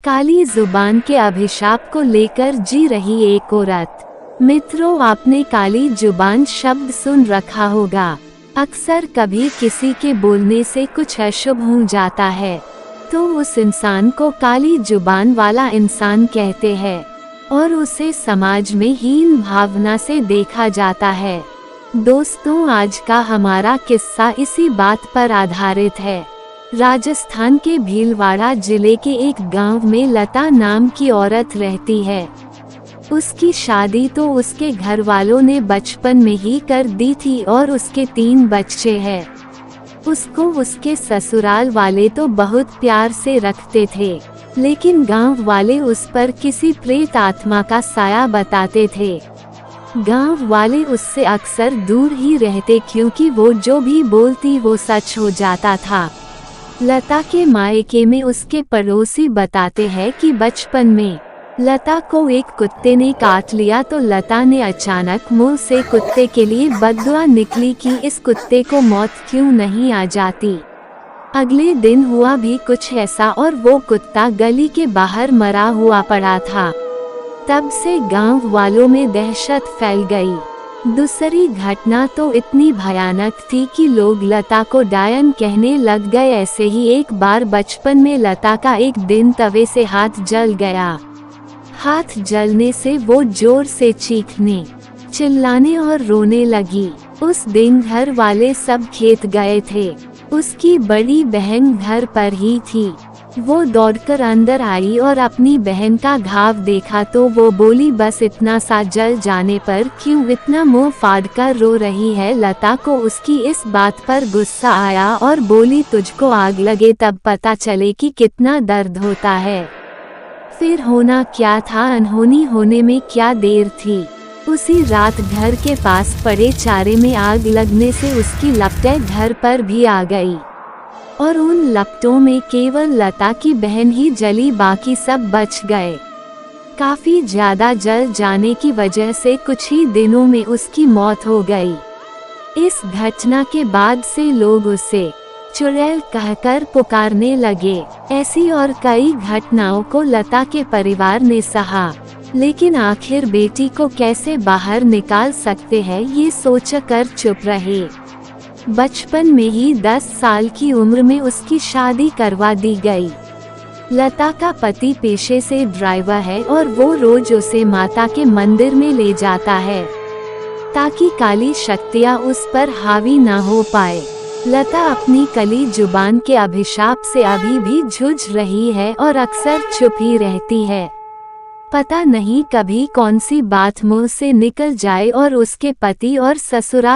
काली जुबान के अभिशाप को लेकर जी रही एक औरत। मित्रों, आपने काली जुबान शब्द सुन रखा होगा। अक्सर कभी किसी के बोलने से कुछ अशुभ हो जाता है तो उस इंसान को काली जुबान वाला इंसान कहते हैं और उसे समाज में हीन भावना से देखा जाता है। दोस्तों, आज का हमारा किस्सा इसी बात पर आधारित है। राजस्थान के भीलवाड़ा जिले के एक गांव में लता नाम की औरत रहती है। उसकी शादी तो उसके घर वालों ने बचपन में ही कर दी थी और उसके 3 बच्चे हैं। उसको उसके ससुराल वाले तो बहुत प्यार से रखते थे, लेकिन गांव वाले उस पर किसी प्रेत आत्मा का साया बताते थे। गांव वाले उससे अक्सर दूर ही रहते क्योंकि वो जो भी बोलती वो सच हो जाता था। लता के मायके में उसके पड़ोसी बताते हैं कि बचपन में लता को एक कुत्ते ने काट लिया तो लता ने अचानक मुंह से कुत्ते के लिए बद्दुआ निकली कि इस कुत्ते को मौत क्यों नहीं आ जाती। अगले दिन हुआ भी कुछ ऐसा और वो कुत्ता गली के बाहर मरा हुआ पड़ा था। तब से गांव वालों में दहशत फैल गई। दूसरी घटना तो इतनी भयानक थी कि लोग लता को डायन कहने लग गए। ऐसे ही एक बार बचपन में लता का एक दिन तवे से हाथ जल गया। हाथ जलने से वो जोर से चीखने, चिल्लाने और रोने लगी। उस दिन घर वाले सब खेत गए थे। उसकी बड़ी बहन घर पर ही थी। वो दौड़कर अंदर आई और अपनी बहन का घाव देखा तो वो बोली, बस इतना सा जल जाने पर क्यों इतना मुंह फाड़कर रो रही है। लता को उसकी इस बात पर गुस्सा आया और बोली, तुझको आग लगे तब पता चले कि कितना दर्द होता है। फिर होना क्या था, अनहोनी होने में क्या देर थी। उसी रात घर के पास पड़े चारे में आग लगने से उसकी लपटें घर पर भी आ गई और उन लपटों में केवल लता की बहन ही जली, बाकी सब बच गए। काफी ज्यादा जल जाने की वजह से कुछ ही दिनों में उसकी मौत हो गई। इस घटना के बाद से लोग उसे चुड़ैल कहकर पुकारने लगे। ऐसी और कई घटनाओं को लता के परिवार ने सहा, लेकिन आखिर बेटी को कैसे बाहर निकाल सकते हैं ये सोचकर चुप रहे। बचपन में ही 10 साल की उम्र में उसकी शादी करवा दी गई। लता का पति पेशे से ड्राइवर है और वो रोज उसे माता के मंदिर में ले जाता है ताकि काली शक्तियाँ उस पर हावी ना हो पाए। लता अपनी काली जुबान के अभिशाप से अभी भी जूझ रही है और अक्सर चुप ही रहती है। पता नहीं कभी कौन सी बात मुंह से निकल जाए और उसके पति और ससुराल